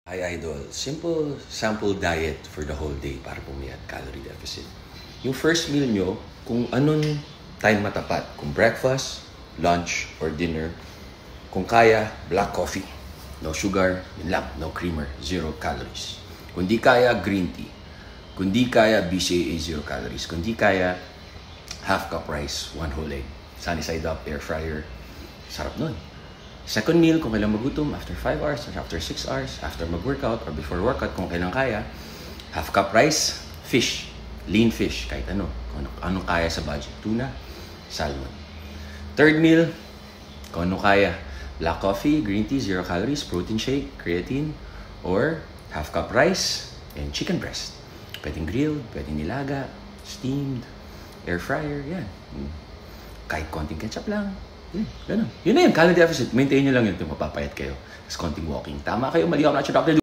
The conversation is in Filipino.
Hi Idol, simple sample diet for the whole day para pumiyat, calorie deficit. Yung first meal nyo, kung anong time matapat, kung breakfast, lunch, or dinner, kung kaya, black coffee, no sugar, yun lang, no creamer, 0 calories. Kung di kaya, green tea. Kung di kaya, BCAA, 0 calories. Kung di kaya, half cup rice, 1 whole egg. Sunny side up, air fryer, sarap nun. Second meal, kung kailang magutom, after 5 hours, or after 6 hours, after mag-workout, or before workout, kung kailang kaya, half cup rice, fish, lean fish, kahit ano, kung anong kaya sa budget, tuna, salmon. Third meal, kung ano kaya, black coffee, green tea, 0 calories, protein shake, creatine, or half cup rice, and chicken breast. Pwedeng grilled, pwedeng nilaga, steamed, air fryer, yan. Kahit konting ketchup lang. Ganun. Yun na yun, calorie deficit. Maintain nyo lang yun kung mapapayat kayo. Tapos konting walking. Tama kayo, mali ako na doctor.